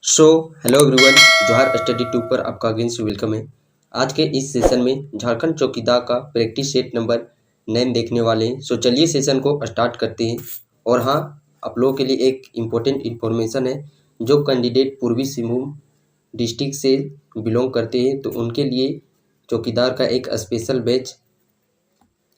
So hello everyone, जोहार study tube पर आपका अगेन से वेलकम है। आज के इस सेशन में झारखंड चौकीदार का प्रैक्टिस सेट नंबर 9 देखने वाले हैं। सो चलिए सेशन को स्टार्ट करते हैं। और हाँ, आप लोगों के लिए एक इम्पोर्टेंट इन्फॉर्मेशन है। जो कैंडिडेट पूर्वी सिंहभूम डिस्ट्रिक्ट से बिलोंग करते हैं तो उनके लिए चौकीदार का एक स्पेशल बैच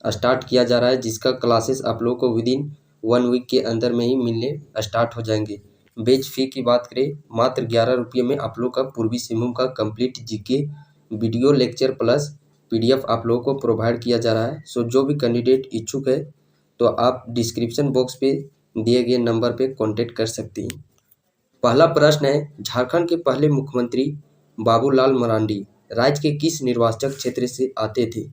स्टार्ट किया जा रहा है, जिसका क्लासेस आप लोगों को विद इन 1 वीक के अंदर में ही मिलने स्टार्ट हो जाएंगे। बैच फी की बात करें, मात्र 11 रुपये में आप लोग का पूर्वी सिंहभूम का complete GK video lecture plus PDF आप लोगों को प्रोवाइड किया जा रहा है। सो जो भी कैंडिडेट इच्छुक है तो आप डिस्क्रिप्शन बॉक्स पे दिए गए नंबर पे कांटेक्ट कर सकते हैं। पहला प्रश्न है, झारखंड के पहले मुख्यमंत्री बाबूलाल मरांडी राज्य के किस निर्वाचक क्षेत्र से आते थे?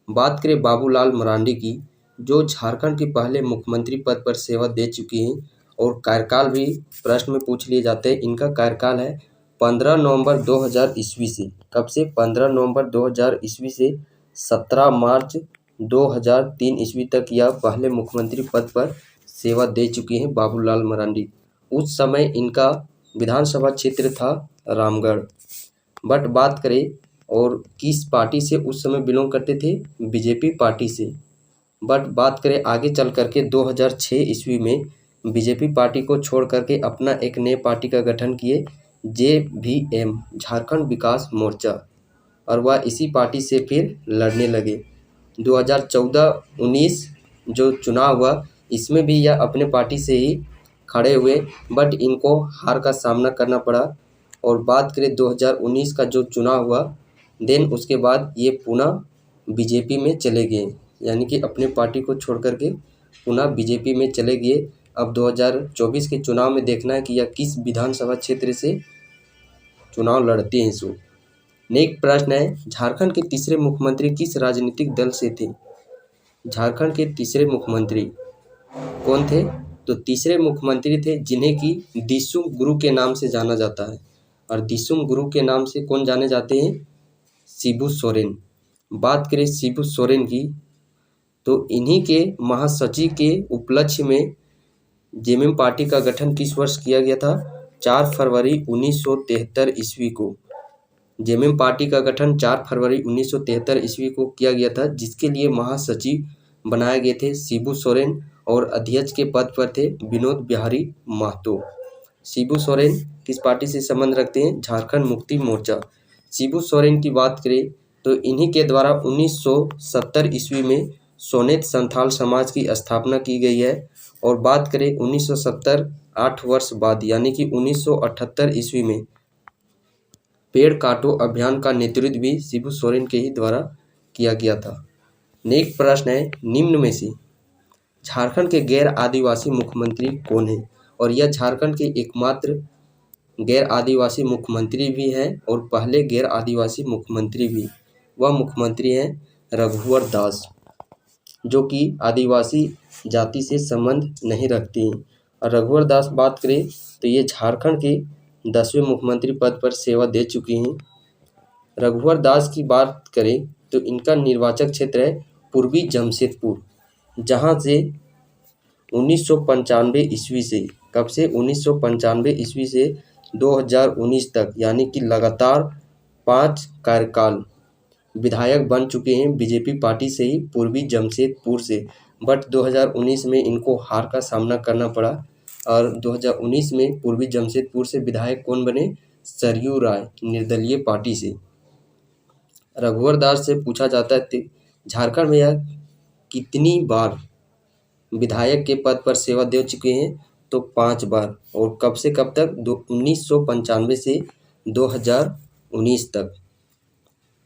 बात करें बाबूलाल मरांडी की, जो झारखंड के पहले मुख्यमंत्री पद पर सेवा दे चुके हैं और कार्यकाल भी प्रश्न में पूछ लिए जाते हैं। इनका कार्यकाल है 15 नवंबर 2000 ईस्वी से। कब से? 15 नवंबर 2000 ईस्वी से 17 मार्च 2003 ईस्वी तक यह पहले मुख्यमंत्री पद पर सेवा दे चुके हैं बाबूलाल मरांडी। उस समय इनका विधानसभा क्षेत्र था रामगढ़। बट बात करें और किस पार्टी से उस समय बिलोंग करते थे? बीजेपी पार्टी से। बट बात करें आगे चल करके 2006 ईस्वी में बीजेपी पार्टी को छोड़ करके अपना एक नए पार्टी का गठन किए, JVM झारखंड विकास मोर्चा, और वह इसी पार्टी से फिर लड़ने लगे। 2014-19 जो चुनाव हुआ इसमें भी यह अपने पार्टी से ही खड़े हुए, बट इनको हार का सामना करना पड़ा। और बात करें 2019 का जो चुनाव हुआ, देन उसके बाद ये पुनः बीजेपी में चले गए, यानी कि अपने पार्टी को छोड़ करके पुनः बीजेपी में चले गए। अब 2024 के चुनाव में देखना है कि यह किस विधानसभा क्षेत्र से चुनाव लड़ते हैं। सो नेक्स्ट प्रश्न है, झारखंड के तीसरे मुख्यमंत्री किस राजनीतिक दल से थे? झारखंड के तीसरे मुख्यमंत्री कौन थे? तो तीसरे मुख्यमंत्री थे जिन्हें कि दिसुम गुरु के नाम से जाना जाता है। और दिसुम गुरु के नाम से कौन जाने जाते हैं? शिबू सोरेन। बात करें शिबू सोरेन की, तो इन्हीं के महासचिव के उपलक्ष्य में जेएमएम पार्टी का गठन किस वर्ष किया गया था? 4 फरवरी 1973 ईस्वी को। जेएमएम पार्टी का गठन 4 फरवरी 1973 ईस्वी को किया गया था, जिसके लिए महासचिव बनाए गए थे शिबू सोरेन और अध्यक्ष के पद पर थे विनोद बिहारी महतो। शिबू सोरेन किस पार्टी से संबंध रखते हैं? झारखंड मुक्ति मोर्चा। शिबू सोरेन की बात करें तो इन्हीं के द्वारा 1970 ईस्वी में सोनेत संथाल समाज की स्थापना की गई है। और बात करें 1970 8 वर्ष बाद यानी कि 1978 ईस्वी में पेड़ काटो अभियान का नेतृत्व भी शिबू सोरेन के ही द्वारा किया गया था। नेक्स्ट प्रश्न है, निम्न में से झारखंड के गैर आदिवासी मुख्यमंत्री कौन है? और यह झारखंड के एकमात्र गैर आदिवासी मुख्यमंत्री भी हैं और पहले गैर आदिवासी मुख्यमंत्री भी। वह मुख्यमंत्री हैं रघुवर दास, जो कि आदिवासी जाति से संबंध नहीं रखते हैं। और रघुवर दास बात करें तो ये झारखंड के 10वें मुख्यमंत्री पद पर सेवा दे चुके हैं। रघुवर दास की बात करें तो इनका निर्वाचक क्षेत्र है पूर्वी जमशेदपुर, जहां से 1995 ईस्वी से, कब से? 1995 ईस्वी से 2019 तक, यानी कि लगातार 5 कार्यकाल विधायक बन चुके हैं बीजेपी पार्टी से ही, पूर्वी जमशेदपुर से। बट 2019 में इनको हार का सामना करना पड़ा। और 2019 में पूर्वी जमशेदपुर से विधायक कौन बने? सरयू राय, निर्दलीय पार्टी से। रघुवर दास से पूछा जाता है झारखंड में यह कितनी बार विधायक के पद पर सेवा दे चुके हैं? तो 5 बार। और कब से कब तक? 1995 से 2019 तक।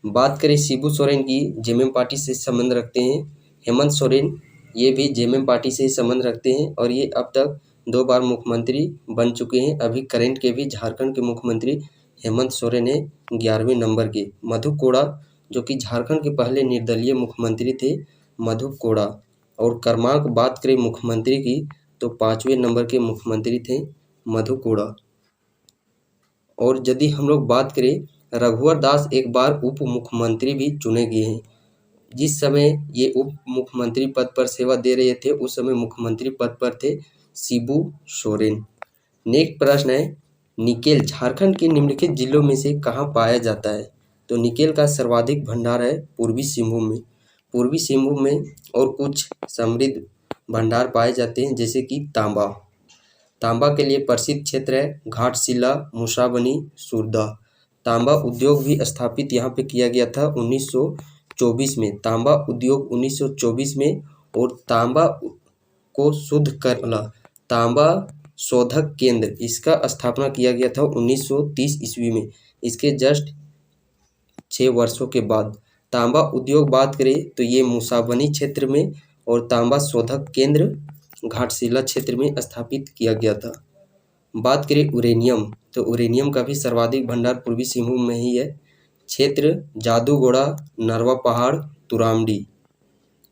बात करें शिबू सोरेन की, जेएमएम पार्टी से संबंध रखते हैं। हेमंत सोरेन ये भी जेएमएम पार्टी से ही संबंध रखते हैं और ये अब तक 2 बार मुख्यमंत्री बन चुके हैं। अभी करंट के भी झारखंड के मुख्यमंत्री हेमंत सोरेन है 11वें नंबर के। मधु कोड़ा, जो कि झारखंड के पहले निर्दलीय मुख्यमंत्री थे, मधु कोड़ा। और क्रमांक बात करें मुख्यमंत्री की तो 5वें नंबर के मुख्यमंत्री थे मधु कोड़ा। और यदि हम लोग बात करें, रघुवर दास एक बार उप मुख्यमंत्री भी चुने गए हैं। जिस समय ये उप मुख्यमंत्री पद पर सेवा दे रहे थे उस समय मुख्यमंत्री पद पर थे शिबू सोरेन। नेक्स्ट प्रश्न है, निकेल झारखंड के निम्नलिखित जिलों में से कहाँ पाया जाता है? तो निकेल का सर्वाधिक भंडार है पूर्वी सिंहभूम में। पूर्वी सिंहभूम में और कुछ समृद्ध भंडार पाए जाते हैं, जैसे कि तांबा। तांबा के लिए प्रसिद्ध क्षेत्र है घाटशिला, मूसाबनी, सुरदा। तांबा उद्योग भी स्थापित यहाँ पे किया गया था 1924 में। तांबा उद्योग 1924 में, और तांबा को शुद्ध करना तांबा शोधक केंद्र, इसका स्थापना किया गया था 1930 ईस्वी में। इसके जस्ट 6 वर्षों के बाद तांबा उद्योग बात करें तो ये मूसाबनी क्षेत्र में और तांबा शोधक केंद्र घाटशिला क्षेत्र में स्थापित किया गया था। बात करें यूरेनियम, तो यूरेनियम का भी सर्वाधिक भंडार पूर्वी सिंहभूम में ही है। क्षेत्र जादूगोड़ा, नरवा पहाड़, तुरामडी।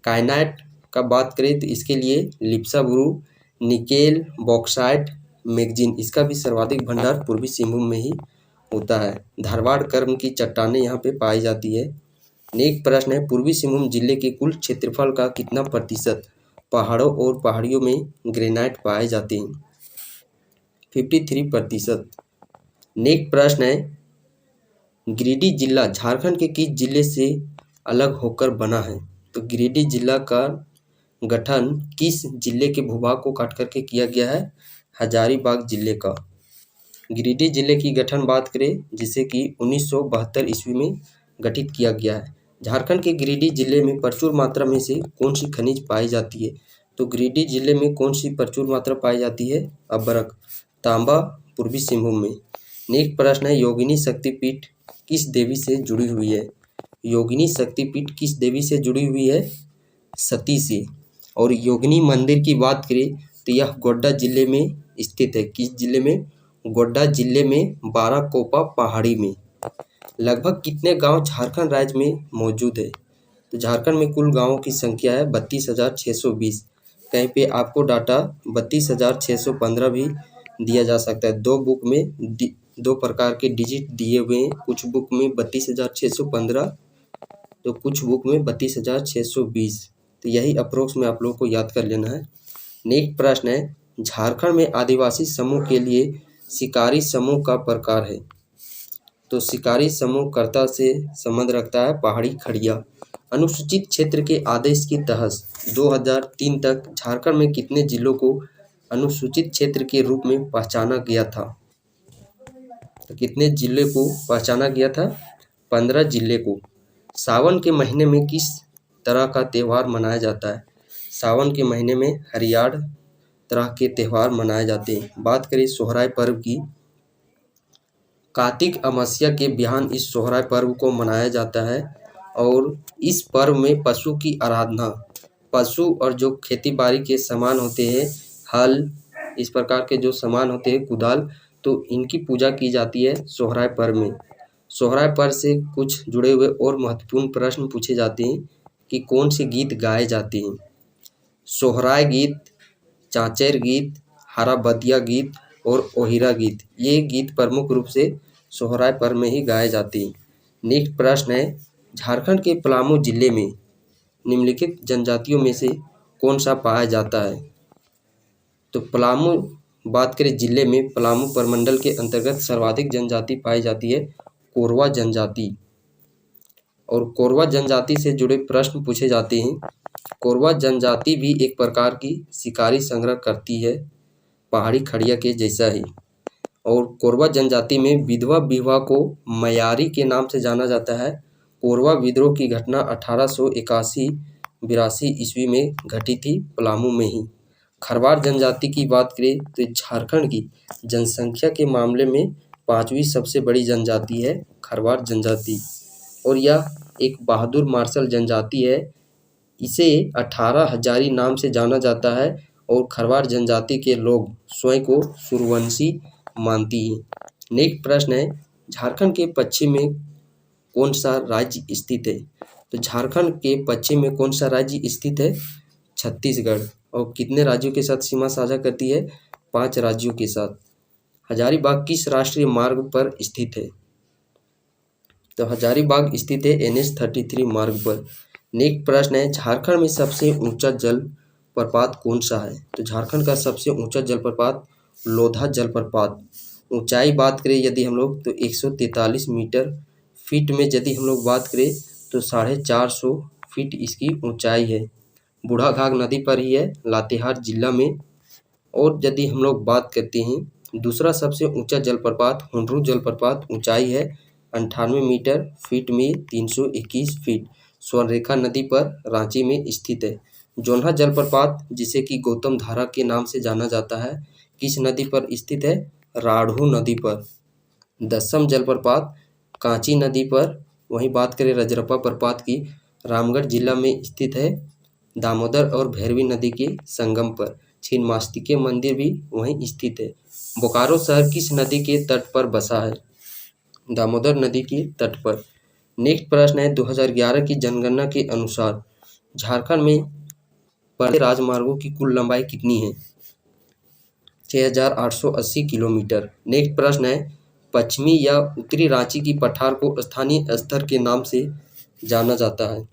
काइनाइट का बात करें तो इसके लिए लिप्साबुरु, निकेल, बॉक्साइट, मैगजीन, इसका भी सर्वाधिक भंडार पूर्वी सिंहभूम में ही होता है। धारवाड़ कर्म की चट्टानें यहाँ पे पाई जाती है। नेक्स्ट प्रश्न है, पूर्वी सिंहभूम जिले के कुल क्षेत्रफल का कितना प्रतिशत पहाड़ों और पहाड़ियों में ग्रेनाइट पाए जाते हैं? 53%। नेक्स्ट प्रश्न है, गिरिडीह जिला झारखंड के किस जिले से अलग होकर बना है? तो गिरिडीह जिला का गठन किस जिले के भूभाग को काट करके किया गया है? हजारीबाग जिले का। गिरिडीह जिले की गठन बात करें जिसे कि 1972 ईस्वी में गठित किया गया है। झारखंड के गिरिडीह जिले में प्रचुर मात्रा में से कौन सी खनिज पाई जाती है? तो गिरिडीह जिले में कौन सी प्रचुर मात्रा पाई जाती है? अभ्रक, तांबा पूर्वी सिंहभूम में। नेक्स्ट प्रश्न है, योगिनी शक्तिपीठ किस देवी से जुड़ी हुई है? योगिनी शक्तिपीठ किस देवी से जुड़ी हुई है? सती से। और योगिनी मंदिर की बात करें तो यह गोड्डा जिले में स्थित है। किस जिले में? गोड्डा जिले में बाराकोपा पहाड़ी में। लगभग कितने गांव झारखंड राज्य में मौजूद है? तो झारखंड में कुल गांवों की संख्या है 32,620। कहीं पे आपको डाटा 32,615 भी दिया जा सकता है। दो बुक में दो प्रकार के डिजिट दिए हुए हैं, कुछ बुक में 32,615 तो कुछ बुक में 32,620। तो यही अप्रोक्स में आप लोगों को याद कर लेना है। नेक्स्ट प्रश्न है, झारखंड में आदिवासी समूह के लिए शिकारी समूह का प्रकार है? तो शिकारी समूह कर्ता से संबंध रखता है पहाड़ी खड़िया। अनुसूचित क्षेत्र के आदेश के तहत 2003 तक झारखंड में कितने जिलों को अनुसूचित क्षेत्र के रूप में पहचाना गया था? तो कितने जिले को पहचाना गया था? 15 जिले को। सावन के महीने में किस तरह का त्यौहार मनाया जाता है? सावन के महीने में हरियाण तरह के त्यौहार मनाए जाते हैं। बात करें सोहराय पर्व की, कार्तिक अमावस्या के बिहान इस सोहराय पर्व को मनाया जाता है और इस पर्व में पशु की आराधना, पशु और जो खेती बाड़ी के सामान होते हैं, हल, इस प्रकार के जो सामान होते हैं, कुदाल, तो इनकी पूजा की जाती है सोहराय पर्व में। सोहराय पर्व से कुछ जुड़े हुए और महत्वपूर्ण प्रश्न पूछे जाते हैं कि कौन से गीत गाए जाते हैं? सोहराय गीत, चाँचर गीत, हराबदिया गीत और ओहिरा गीत, ये गीत प्रमुख रूप से सोहराय पर्व में ही गाए जाते हैं। नेक्स्ट प्रश्न है, झारखंड के पलामू जिले में निम्नलिखित जनजातियों में से कौन सा पाया जाता है? तो पलामू बात करें जिले में, पलामू प्रमंडल के अंतर्गत सर्वाधिक जनजाति पाई जाती है कोरवा जनजाति। और कोरवा जनजाति से जुड़े प्रश्न पूछे जाते हैं। कोरवा जनजाति भी एक प्रकार की शिकारी संग्रह करती है, पहाड़ी खड़िया के जैसा ही। और कोरवा जनजाति में विधवा विवाह को मयारी के नाम से जाना जाता है। कोरवा विद्रोह की घटना 1881-82 ईस्वी में घटी थी पलामू में ही। खरवार जनजाति की बात करें तो झारखंड की जनसंख्या के मामले में 5वीं सबसे बड़ी जनजाति है खरवार जनजाति, और यह एक बहादुर मार्शल जनजाति है। इसे 18 हजारी नाम से जाना जाता है और खरवार जनजाति के लोग स्वयं को सूर्यवंशी मानती हैं। नेक्स्ट प्रश्न है, झारखंड के पश्चिम में कौन सा राज्य स्थित है? तो झारखंड के पश्चिम में कौन सा राज्य स्थित है? छत्तीसगढ़। और कितने राज्यों के साथ सीमा साझा करती है? 5 राज्यों के साथ। हजारीबाग किस राष्ट्रीय मार्ग पर स्थित है? तो हजारीबाग स्थित है NH-33 मार्ग पर। नेक्स्ट प्रश्न है, झारखंड में सबसे ऊंचा जलप्रपात कौन सा है? तो झारखंड का सबसे ऊंचा जलप्रपात लोधा जलप्रपात ऊंचाई बात करें यदि हम लोग तो 143 मीटर, फीट में यदि हम लोग बात करें तो 450 फीट इसकी ऊंचाई है। बूढ़ाघाघ नदी पर ही है, लातेहार जिला में। और यदि हम लोग बात करते हैं दूसरा सबसे ऊंचा जलप्रपात हुंडरू जलप्रपात, ऊंचाई है 98 मीटर, फीट में 321 फीट, स्वर्णरेखा नदी पर रांची में स्थित है। जोन्हा जलप्रपात जिसे कि गौतम धारा के नाम से जाना जाता है, किस नदी पर स्थित है? राढ़ू नदी पर। दसम जलप्रपात कांची नदी पर। वहीं बात करें रजरप्पा प्रपात की, रामगढ़ जिला में स्थित है, दामोदर और भैरवी नदी के संगम पर। छिन्नमस्तिके मंदिर भी वहीं स्थित है। बोकारो शहर किस नदी के तट पर बसा है? दामोदर नदी के तट पर। नेक्स्ट प्रश्न है 2011 की जनगणना के अनुसार झारखंड में बड़े राजमार्गों की कुल लंबाई कितनी है? 6880 किलोमीटर। नेक्स्ट प्रश्न है पश्चिमी या उत्तरी रांची की पठार को स्थानीय स्तर के नाम से जाना जाता है?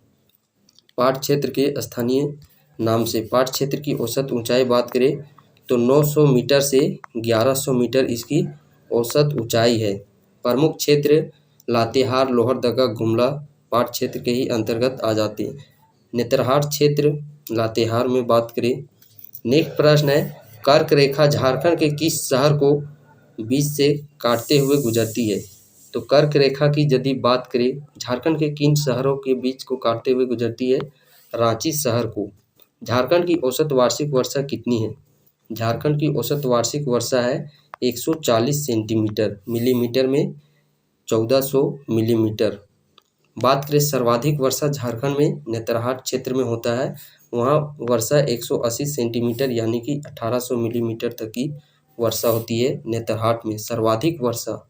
पाट क्षेत्र के स्थानीय नाम से। पाट क्षेत्र की औसत ऊंचाई बात करें तो 900 मीटर से 1100 मीटर इसकी औसत ऊंचाई है। प्रमुख क्षेत्र लातेहार, लोहरदगा, गुमला पाट क्षेत्र के ही अंतर्गत आ जाते हैं। नेतरहाट क्षेत्र लातेहार में बात करें। नेक्स्ट प्रश्न है कर्क रेखा झारखंड के किस शहर को बीच से काटते हुए गुजरती है? तो कर्क रेखा की यदि बात करें झारखंड के किन शहरों के बीच को काटते हुए गुजरती है? रांची शहर को। झारखंड की औसत वार्षिक वर्षा कितनी है? झारखंड की औसत वार्षिक वर्षा है 140 सेंटीमीटर, मिलीमीटर में 1400 मिलीमीटर। बात करें सर्वाधिक वर्षा झारखंड में नेतरहाट क्षेत्र में होता है, वहाँ वर्षा 180 सेंटीमीटर यानी कि 1800 मिलीमीटर तक की वर्षा होती है नेतरहाट में, सर्वाधिक वर्षा।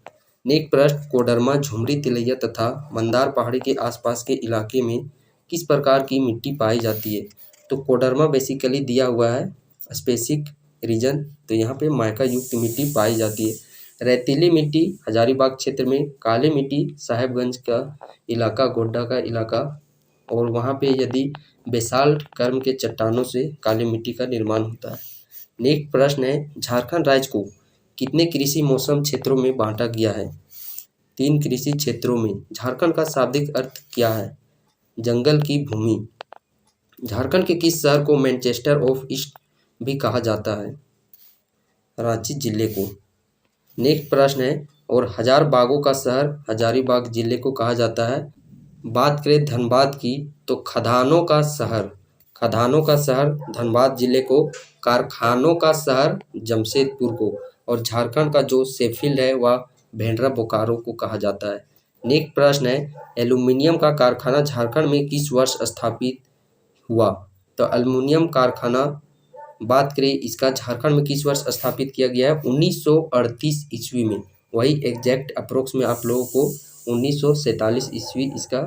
नेक्स्ट प्रश्न कोडरमा, झुमरी, तिलैया तथा मंदार पहाड़ी के आसपास के इलाके में किस प्रकार की मिट्टी पाई जाती है? तो कोडरमा बेसिकली दिया हुआ है स्पेसिफिक रीजन, तो यहाँ पे माइका युक्त मिट्टी पाई जाती है। रेतीली मिट्टी हजारीबाग क्षेत्र में, काली मिट्टी साहेबगंज का इलाका, गोड्डा का इलाका, और वहाँ पे यदि बेसाल्ट कर्म के चट्टानों से काली मिट्टी का निर्माण होता है। नेक्स्ट प्रश्न है झारखंड राज्य को कितने कृषि मौसम क्षेत्रों में बांटा गया है? 3 कृषि क्षेत्रों में। झारखंड का शाब्दिक अर्थ क्या है? जंगल की भूमि। झारखंड के किस शहर को मैनचेस्टर ऑफ ईस्ट भी कहा जाता है? रांची जिले को। नेक्स्ट प्रश्न है और हजार बागों का शहर हजारीबाग जिले को कहा जाता है। बात करें धनबाद की तो खदानों का शहर, खदानों का शहर धनबाद जिले को, कारखानों का शहर जमशेदपुर को, और झारखंड का जो शेफील्ड है वह भेंडरा बोकारो को कहा जाता है। नेक्स्ट प्रश्न है एल्यूमिनियम का कारखाना झारखंड में किस वर्ष स्थापित हुआ? तो एल्युमिनियम कारखाना बात करें इसका झारखंड में किस वर्ष स्थापित किया गया है? 1938 ईस्वी में। वही एग्जैक्ट अप्रोक्स में आप लोगों को 1947 ईस्वी इसका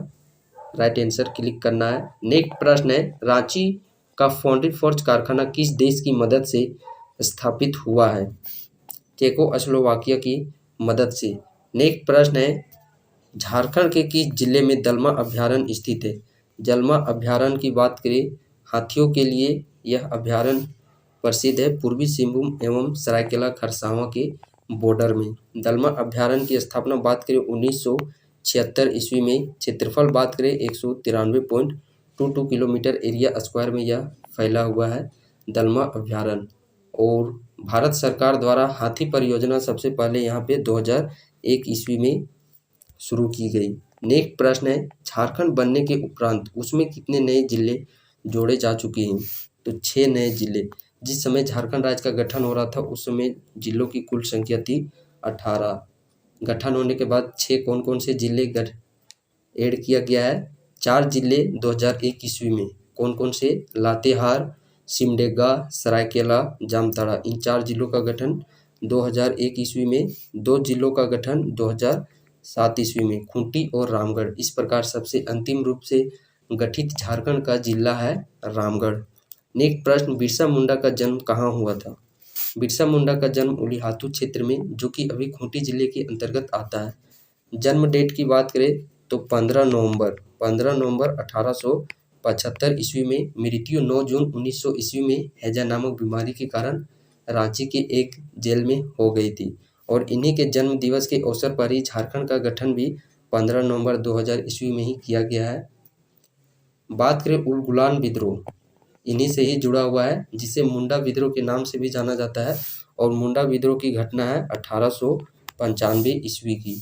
राइट आंसर क्लिक करना है। नेक्स्ट प्रश्न है रांची का फाउंड्री फोर्ज कारखाना किस देश की मदद से स्थापित हुआ है? चेकोस्लोवाकिया की मदद से। नेक्स्ट प्रश्न है झारखंड के किस जिले में दलमा अभ्यारण्य स्थित है? दलमा अभ्यारण्य की बात करें हाथियों के लिए यह अभ्यारण्य प्रसिद्ध है, पूर्वी सिंहभूम एवं सरायकेला खरसावां के बॉर्डर में। दलमा अभ्यारण्य की स्थापना बात करें 1976 ईस्वी में। क्षेत्रफल बात करें 193.22 किलोमीटर एरिया स्क्वायर में यह फैला हुआ है दलमा अभ्यारण्य। और भारत सरकार द्वारा हाथी परियोजना सबसे पहले यहाँ पे 2001 ईस्वी में शुरू की गई। नेक्स्ट प्रश्न है झारखंड बनने के उपरांत उसमें कितने नए जिले जोड़े जा चुके हैं? तो 6 नए जिले। जिस समय झारखंड राज्य का गठन हो रहा था उस समय जिलों की कुल संख्या थी 18। गठन होने के बाद 6 कौन कौन से जिले ऐड किया गया है? 4 जिले 2001 ईस्वी में। कौन कौन से? लातेहार, सिमडेगा, सरायकेला, जामताड़ा, इन 4 जिलों का गठन 2001 ईस्वी में। 2 जिलों का गठन 2007 ईस्वी में, खूंटी और रामगढ़। इस प्रकार सबसे अंतिम रूप से गठित झारखंड का जिला है रामगढ़। नेक्स्ट प्रश्न बिरसा मुंडा का जन्म कहाँ हुआ था? बिरसा मुंडा का जन्म उलीहातू क्षेत्र में, जो कि अभी खूंटी जिले के अंतर्गत आता है। जन्म डेट की बात करें तो 15 नवंबर 1875 ईस्वी में। मृत्यु 9 जून 1900 ईस्वी में हैजा नामक बीमारी के कारण रांची के एक जेल में हो गई थी। और इन्हीं के जन्म दिवस के अवसर पर ही झारखंड का गठन भी 15 नवंबर 2000 ईस्वी में ही किया गया है। बात करें उलगुलान विद्रोह, इन्हीं से ही जुड़ा हुआ है, जिसे मुंडा विद्रोह के नाम से भी जाना जाता है। और मुंडा विद्रोह की घटना है 1895 ईस्वी की।